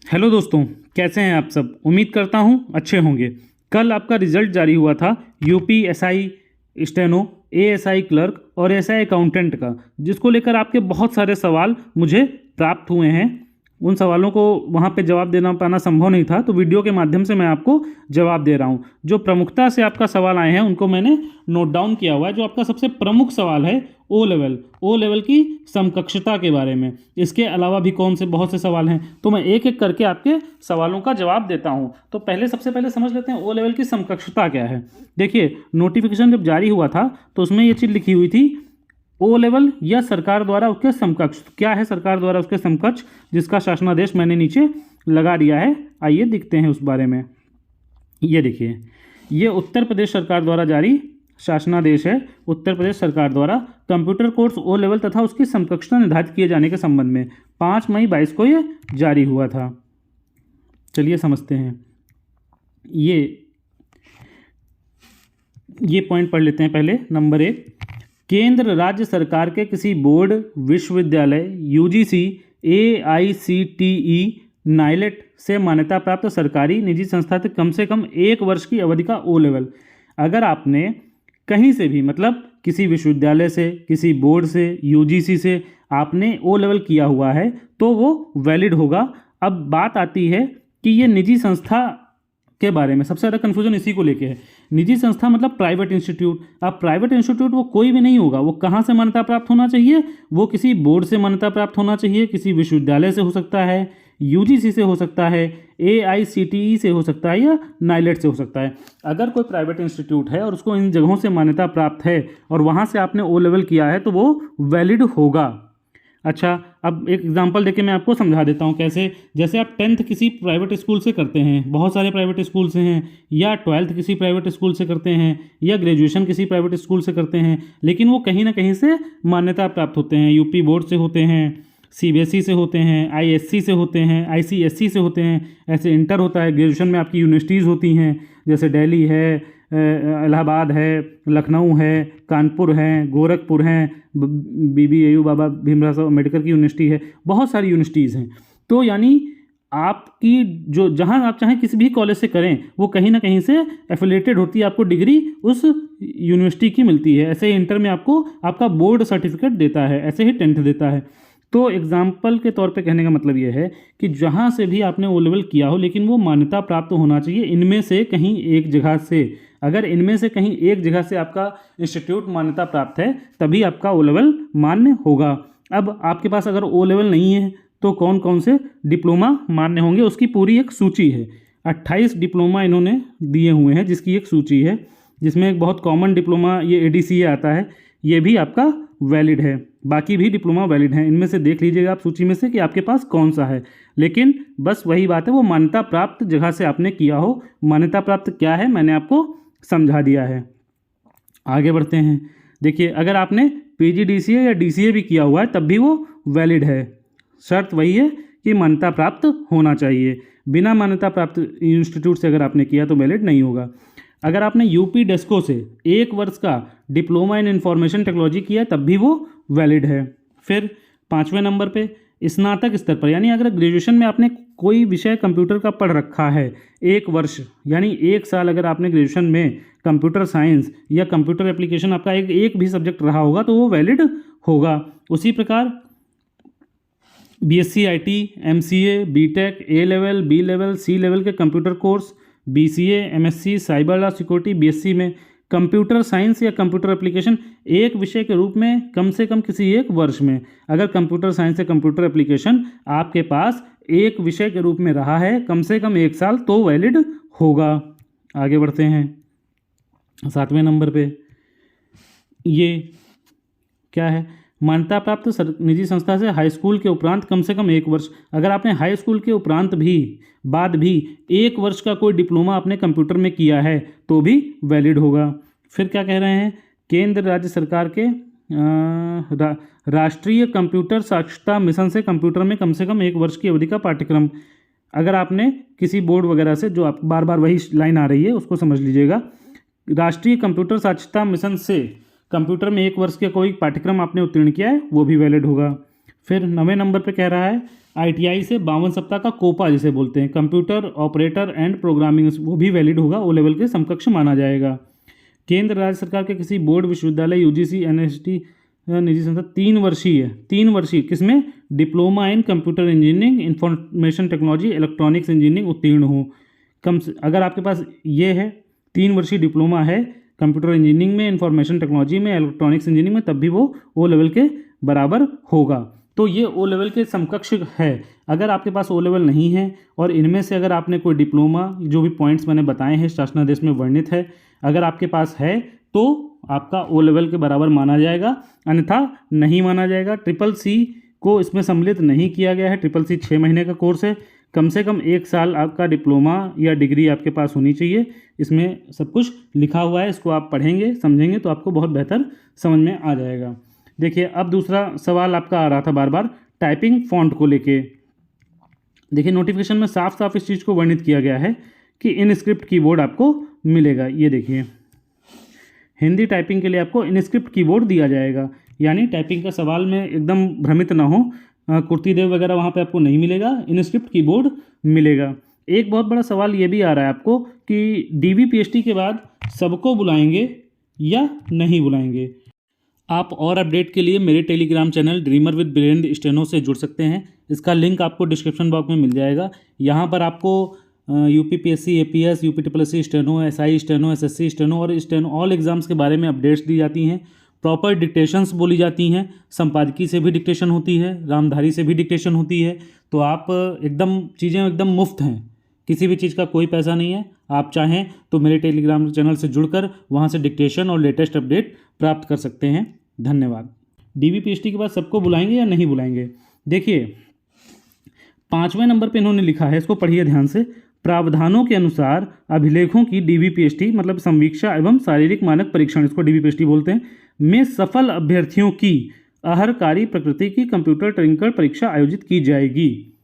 Hello दोस्तों, कैसे हैं आप सब। उम्मीद करता हूं अच्छे होंगे। कल आपका रिजल्ट जारी हुआ था UP SI steno, ASI clerk और एसआई अकाउंटेंट का, जिसको लेकर आपके बहुत सारे सवाल मुझे प्राप्त हुए हैं। उन सवालों को वहाँ पे जवाब देना पाना संभव नहीं था, तो वीडियो के माध्यम से मैं आपको जवाब दे रहा हूँ। जो प्रमुखता से आपका सवाल आए हैं उनको मैंने नोट डाउन किया हुआ है। जो आपका सबसे प्रमुख सवाल है ओ लेवल की समकक्षता के बारे में। इसके अलावा भी कौन से बहुत से सवाल हैं, तो मैं एक एक करके आपके सवालों का जवाब देता हूं। तो सबसे पहले समझ लेते हैं ओ लेवल की समकक्षता क्या है। देखिए, नोटिफिकेशन जब जारी हुआ था तो उसमें ये चीज़ लिखी हुई थी, ओ लेवल या सरकार द्वारा उसके समकक्ष। क्या है सरकार द्वारा उसके समकक्ष, जिसका शासनादेश मैंने नीचे लगा दिया है। आइए दिखते हैं उस बारे में। ये देखिए, ये उत्तर प्रदेश सरकार द्वारा जारी शासनादेश है। उत्तर प्रदेश सरकार द्वारा कंप्यूटर कोर्स ओ लेवल तथा उसकी समकक्षता निर्धारित किए जाने के संबंध में 5 मई 22 को ये जारी हुआ था। चलिए समझते हैं। ये पॉइंट पढ़ लेते हैं पहले। नंबर 1, केंद्र राज्य सरकार के किसी बोर्ड, विश्वविद्यालय, यूजीसी, एआईसीटीई, नाइलेट से मान्यता प्राप्त सरकारी निजी संस्था से कम 1 वर्ष की अवधि का ओ लेवल। अगर आपने कहीं से भी, मतलब किसी विश्वविद्यालय से, किसी बोर्ड से, यूजीसी से आपने ओ लेवल किया हुआ है तो वो वैलिड होगा। अब बात आती है कि ये निजी संस्था के बारे में सबसे ज़्यादा कन्फ्यूजन इसी को लेके है। निजी संस्था मतलब प्राइवेट इंस्टीट्यूट। अब प्राइवेट इंस्टीट्यूट वो कोई भी नहीं होगा। वो कहाँ से मान्यता प्राप्त होना चाहिए? वो किसी बोर्ड से मान्यता प्राप्त होना चाहिए, किसी विश्वविद्यालय से हो सकता है, यूजीसी से हो सकता है, एआईसीटीई से हो सकता है या नाइलेट से हो सकता है। अगर कोई प्राइवेट इंस्टीट्यूट है और उसको इन जगहों से मान्यता प्राप्त है और वहाँ से आपने ओ लेवल किया है तो वो वैलिड होगा। अच्छा, अब एक एग्जांपल देके मैं आपको समझा देता हूँ कैसे। जैसे आप 10th किसी प्राइवेट स्कूल से करते हैं, बहुत सारे प्राइवेट स्कूल से हैं, या 12th किसी प्राइवेट स्कूल से करते हैं, या ग्रेजुएशन किसी प्राइवेट स्कूल से करते हैं, लेकिन वो कहीं ना कहीं से मान्यता प्राप्त होते हैं। यूपी बोर्ड से होते हैं, सीबीएसई से होते हैं, आईएससी से होते हैं, आईसीएसई से होते हैं। ऐसे इंटर होता है। ग्रेजुएशन में आपकी यूनिवर्सिटीज़ होती हैं, जैसे दिल्ली है, इलाहाबाद है, लखनऊ है, कानपुर है, गोरखपुर हैं, बीबीएयू बाबा भीमराव अम्बेडकर की यूनिवर्सिटी है। बहुत सारी यूनिवर्सिटीज़ हैं। तो यानी आपकी जो जहाँ आप चाहें किसी भी कॉलेज से करें, वो कहीं ना कहीं से एफिलेटेड होती है। आपको डिग्री उस यूनिवर्सिटी की मिलती है। ऐसे ही इंटर में आपको आपका बोर्ड सर्टिफिकेट देता है, ऐसे ही 10th देता है। तो एग्जाम्पल के तौर पे कहने का मतलब ये है कि जहाँ से भी आपने ओ लेवल किया हो, लेकिन वो मान्यता प्राप्त होना चाहिए इनमें से कहीं एक जगह से। अगर इनमें से कहीं एक जगह से आपका इंस्टीट्यूट मान्यता प्राप्त है तभी आपका ओ लेवल मान्य होगा। अब आपके पास अगर ओ लेवल नहीं है तो कौन कौन से डिप्लोमा मान्य होंगे, उसकी पूरी एक सूची है। 28 डिप्लोमा इन्होंने दिए हुए हैं, जिसकी एक सूची है, जिसमें एक बहुत कॉमन डिप्लोमा ये एडीसीए आता है, ये भी आपका वैलिड है। बाकी भी डिप्लोमा वैलिड हैं। इनमें से देख लीजिएगा आप सूची में से कि आपके पास कौन सा है। लेकिन बस वही बात है, वो मान्यता प्राप्त जगह से आपने किया हो। मान्यता प्राप्त क्या है मैंने आपको समझा दिया है। आगे बढ़ते हैं। देखिए, अगर आपने पीजीडीसीए या डीसीए भी किया हुआ है तब भी वो वैलिड है। शर्त वही है कि मान्यता प्राप्त होना चाहिए। बिना मान्यता प्राप्त इंस्टीट्यूट से अगर आपने किया तो वैलिड नहीं होगा। अगर आपने यूपी डेस्को से 1 वर्ष का डिप्लोमा इन इंफॉर्मेशन टेक्नोलॉजी किया तब भी वो वैलिड है। फिर 5वें नंबर पे स्नातक स्तर पर, यानी अगर ग्रेजुएशन में आपने कोई विषय कंप्यूटर का पढ़ रखा है 1 वर्ष, यानी 1 साल अगर आपने ग्रेजुएशन में कंप्यूटर साइंस या कंप्यूटर एप्लीकेशन आपका एक भी सब्जेक्ट रहा होगा तो वो वैलिड होगा। उसी प्रकार BSc IT, MCA, BTech, A level, B level, C level के computer course, BCA, MSc, cyber और सिक्योरिटी, बीएससी में कंप्यूटर साइंस या कंप्यूटर एप्लीकेशन एक विषय के रूप में कम से कम किसी 1 वर्ष में, अगर कंप्यूटर साइंस या कंप्यूटर एप्लीकेशन आपके पास एक विषय के रूप में रहा है कम से कम 1 साल तो वैलिड होगा। आगे बढ़ते हैं 7वें नंबर पे। ये क्या है? मान्यता प्राप्त निजी संस्था से हाई स्कूल के उपरांत कम से कम 1 वर्ष। अगर आपने हाई स्कूल के उपरांत भी बाद भी 1 वर्ष का कोई डिप्लोमा आपने कंप्यूटर में किया है तो भी वैलिड होगा। फिर क्या कह रहे हैं? केंद्र राज्य सरकार के राष्ट्रीय कंप्यूटर साक्षरता मिशन से कंप्यूटर में कम से कम 1 वर्ष की अवधि का पाठ्यक्रम। अगर आपने किसी बोर्ड वगैरह से, जो आप बार बार वही लाइन आ रही है उसको समझ लीजिएगा, राष्ट्रीय कंप्यूटर साक्षरता मिशन से कंप्यूटर में 1 वर्ष का कोई पाठ्यक्रम आपने उत्तीर्ण किया है वो भी वैलिड होगा। फिर 9वें नंबर पे कह रहा है ITI से 52 सप्ताह का कोपा जिसे बोलते हैं, कंप्यूटर ऑपरेटर एंड प्रोग्रामिंग, वो भी वैलिड होगा, ओ लेवल के समकक्ष माना जाएगा। केंद्र राज्य सरकार के किसी बोर्ड, विश्वविद्यालय, UGC, NST, निजी संस्था 3 वर्षीय किसमें, diploma in computer engineering, information technology, electronics engineering उत्तीर्ण हो। कम से अगर आपके पास ये है 3 वर्षीय डिप्लोमा है कंप्यूटर इंजीनियरिंग में, इंफॉर्मेशन टेक्नोलॉजी में, इलेक्ट्रॉनिक्स इंजीनियरिंग में, तब भी वो ओ लेवल के बराबर होगा। तो ये ओ लेवल के समकक्ष है। अगर आपके पास ओ लेवल नहीं है और इनमें से अगर आपने कोई डिप्लोमा, जो भी पॉइंट्स मैंने बताए हैं शासनादेश में वर्णित है, अगर आपके पास है तो आपका ओ लेवल के बराबर माना जाएगा, अन्यथा नहीं माना जाएगा। CCC को इसमें सम्मिलित नहीं किया गया है। CCC 6 महीने का कोर्स है। कम से कम 1 साल आपका डिप्लोमा या डिग्री आपके पास होनी चाहिए। इसमें सब कुछ लिखा हुआ है, इसको आप पढ़ेंगे समझेंगे तो आपको बहुत बेहतर समझ में आ जाएगा। देखिए अब दूसरा सवाल आपका आ रहा था बार बार टाइपिंग फॉन्ट को लेके। देखिए नोटिफिकेशन में साफ साफ इस चीज़ को वर्णित किया गया है कि इनस्क्रिप्ट कीबोर्ड आपको मिलेगा। ये देखिए हिंदी टाइपिंग के लिए आपको इनस्क्रिप्ट कीबोर्ड दिया जाएगा, यानी टाइपिंग का सवाल में एकदम भ्रमित ना हो, कुर्ती देव वगैरह वहाँ पे आपको नहीं मिलेगा, इनस्क्रिप्ट कीबोर्ड मिलेगा। एक बहुत बड़ा सवाल ये भी आ रहा है आपको कि DVPST के बाद सबको बुलाएंगे या नहीं बुलाएंगे। आप और अपडेट के लिए मेरे Telegram channel dreamer with Birendra steno से जुड़ सकते हैं। इसका लिंक आपको डिस्क्रिप्शन बॉक्स में मिल जाएगा। यहाँ पर आपको UPPSC, APS, UPSSC steno, SI steno, SSC steno और स्टेनो ऑल एग्जाम्स के बारे में अपडेट्स दी जाती हैं। प्रॉपर डिक्टेशंस बोली जाती हैं, संपादकी से भी डिक्टेशन होती है, रामधारी से भी डिक्टेशन होती है। तो आप एकदम चीज़ें एकदम मुफ्त हैं, किसी भी चीज़ का कोई पैसा नहीं है। आप चाहें तो मेरे टेलीग्राम चैनल से जुड़कर वहाँ से डिक्टेशन और लेटेस्ट अपडेट प्राप्त कर सकते हैं। धन्यवाद। DVPST के बाद सबको बुलाएंगे या नहीं बुलाएंगे। देखिए 5वें नंबर पे इन्होंने लिखा है, इसको पढ़िए ध्यान से। प्रावधानों के अनुसार अभिलेखों की DVPST मतलब संवीक्षा एवं शारीरिक मानक परीक्षण, इसको DVPST बोलते हैं, में सफल अभ्यर्थियों की अहरकारी प्रकृति की कंप्यूटर टेक्निकल परीक्षा आयोजित की जाएगी।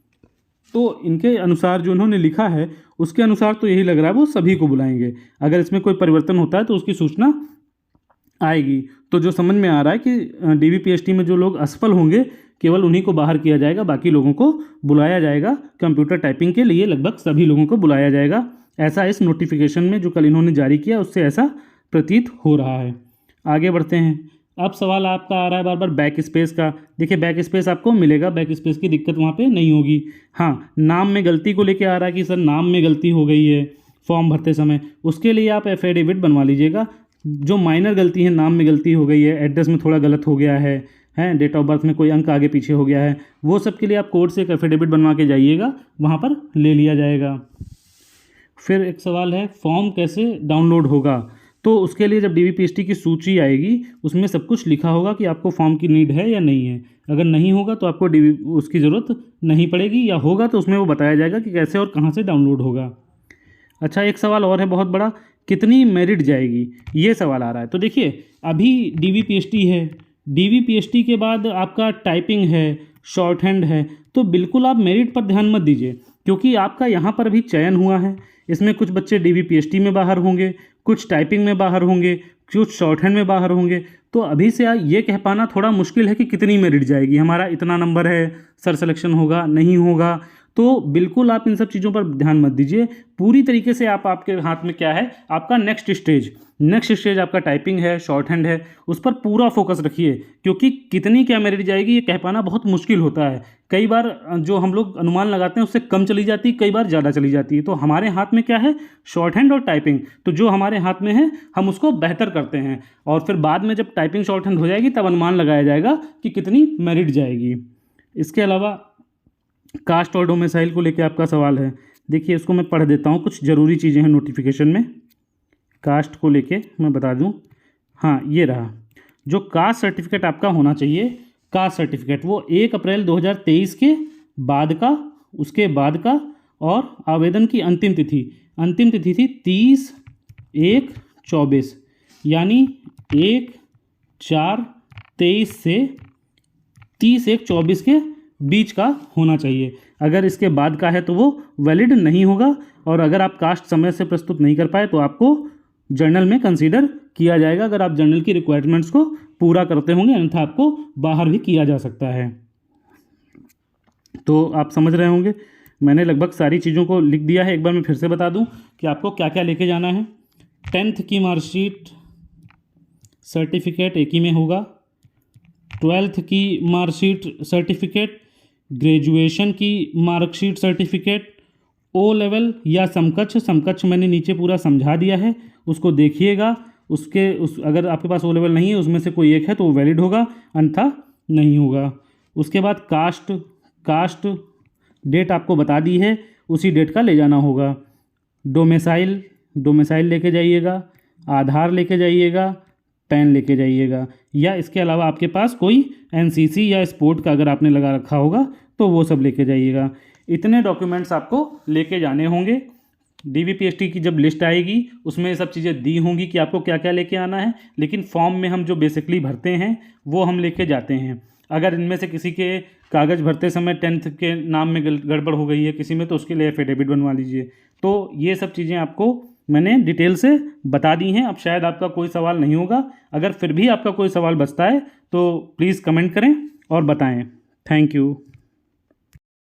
तो इनके अनुसार जो इन्होंने लिखा है उसके अनुसार तो यही लग रहा है वो सभी को बुलाएंगे। अगर इसमें कोई परिवर्तन होता है तो उसकी सूचना आएगी। तो जो समझ में आ रहा है कि DVPST में जो लोग असफल होंगे केवल उन्हीं को बाहर किया जाएगा, बाकी लोगों को बुलाया जाएगा। कंप्यूटर टाइपिंग के लिए लगभग सभी लोगों को बुलाया जाएगा, ऐसा इस नोटिफिकेशन में जो कल इन्होंने जारी किया उससे ऐसा प्रतीत हो रहा है। आगे बढ़ते हैं। अब सवाल आपका आ रहा है बार बार बैक स्पेस का। देखिए बैक स्पेस आपको मिलेगा, बैक स्पेस की दिक्कत वहाँ पे नहीं होगी। हाँ, नाम में गलती को लेके आ रहा है कि सर नाम में गलती हो गई है फॉर्म भरते समय, उसके लिए आप एफिडेविट बनवा लीजिएगा। जो माइनर गलती है, नाम में गलती हो गई है, एड्रेस में थोड़ा गलत हो गया है, डेट ऑफ बर्थ में कोई अंक आगे पीछे हो गया है, वो सब के लिए आप कोर्ट से एक एफिडेविट बनवा के जाइएगा, वहाँ पर ले लिया जाएगा। फिर एक सवाल है फॉर्म कैसे डाउनलोड होगा। तो उसके लिए जब DVPST की सूची आएगी उसमें सब कुछ लिखा होगा कि आपको फॉर्म की नीड है या नहीं है। अगर नहीं होगा तो आपको उसकी ज़रूरत नहीं पड़ेगी, या होगा तो उसमें वो बताया जाएगा कि कैसे और कहाँ से डाउनलोड होगा। अच्छा, एक सवाल और है बहुत बड़ा, कितनी मेरिट जाएगी, ये सवाल आ रहा है। तो देखिए अभी DVPST है, DVPST के बाद आपका टाइपिंग है, शॉर्ट हैंड है, तो बिल्कुल आप मेरिट पर ध्यान मत दीजिए, क्योंकि आपका यहाँ पर अभी चयन हुआ है। इसमें कुछ बच्चे DVPST में बाहर होंगे, कुछ टाइपिंग में बाहर होंगे, कुछ शॉर्ट हैंड में बाहर होंगे। तो अभी से ये कह पाना थोड़ा मुश्किल है कि कितनी मेरिट जाएगी, हमारा इतना नंबर है, सर सिलेक्शन होगा नहीं होगा। तो बिल्कुल आप इन सब चीज़ों पर ध्यान मत दीजिए। पूरी तरीके से आपके हाथ में क्या है, आपका नेक्स्ट स्टेज आपका टाइपिंग है, शॉर्ट हैंड है, उस पर पूरा फोकस रखिए, क्योंकि कितनी क्या मेरिट जाएगी ये कह पाना बहुत मुश्किल होता है। कई बार जो हम लोग अनुमान लगाते हैं उससे कम चली जाती है, कई बार ज़्यादा चली जाती है। तो हमारे हाथ में क्या है, शॉर्ट हैंड और टाइपिंग। तो जो हमारे हाथ में है हम उसको बेहतर करते हैं, और फिर बाद में जब टाइपिंग शॉर्ट हैंड हो जाएगी तब अनुमान लगाया जाएगा कि कितनी मेरिट जाएगी। इसके अलावा कास्ट और डोमिसाइल को लेकर आपका सवाल है। देखिए इसको मैं पढ़ देता हूँ, कुछ ज़रूरी चीज़ें हैं नोटिफिकेशन में। कास्ट को लेके मैं बता दूँ, हाँ ये रहा, जो कास्ट सर्टिफिकेट आपका होना चाहिए, कास्ट सर्टिफिकेट वो 1 अप्रैल 2023 के बाद का, उसके बाद का, और आवेदन की अंतिम तिथि थी 30/1/24, यानी 1/4/23 से 30/1/24 के बीच का होना चाहिए। अगर इसके बाद का है तो वो वैलिड नहीं होगा, और अगर आप कास्ट समय से प्रस्तुत नहीं कर पाए तो आपको जर्नल में कंसीडर किया जाएगा, अगर आप जर्नल की रिक्वायरमेंट्स को पूरा करते होंगे, अन्यथा आपको बाहर भी किया जा सकता है। तो आप समझ रहे होंगे, मैंने लगभग सारी चीज़ों को लिख दिया है। एक बार मैं फिर से बता दूं कि आपको क्या क्या लेके जाना है। 10th की मार्कशीट सर्टिफिकेट एक ही में होगा, 12th की मार्कशीट सर्टिफिकेट, ग्रेजुएशन की मार्कशीट सर्टिफिकेट, ओ लेवल या समकक्ष मैंने नीचे पूरा समझा दिया है, उसको देखिएगा। अगर आपके पास ओ लेवल नहीं है उसमें से कोई एक है तो वो वैलिड होगा, अन्यथा नहीं होगा। उसके बाद कास्ट डेट आपको बता दी है, उसी डेट का ले जाना होगा। डोमिसाइल लेके जाइएगा, आधार लेके जाइएगा, पैन लेके जाइएगा, या इसके अलावा आपके पास कोई एनसीसी या स्पोर्ट का अगर आपने लगा रखा होगा तो वो सब लेके जाइएगा। इतने डॉक्यूमेंट्स आपको लेके जाने होंगे। डीवीपीएसटी की जब लिस्ट आएगी उसमें ये सब चीज़ें दी होंगी कि आपको क्या क्या लेके आना है, लेकिन फॉर्म में हम जो बेसिकली भरते हैं वो हम लेके जाते हैं। अगर इनमें से किसी के कागज़ भरते समय 10th के नाम में गड़बड़ हो गई है किसी में, तो उसके लिए एफिडेविट बनवा लीजिए। तो ये सब चीज़ें आपको मैंने डिटेल से बता दी हैं। अब शायद आपका कोई सवाल नहीं होगा, अगर फिर भी आपका कोई सवाल बचता है तो प्लीज़ कमेंट करें और बताएं। Thank you.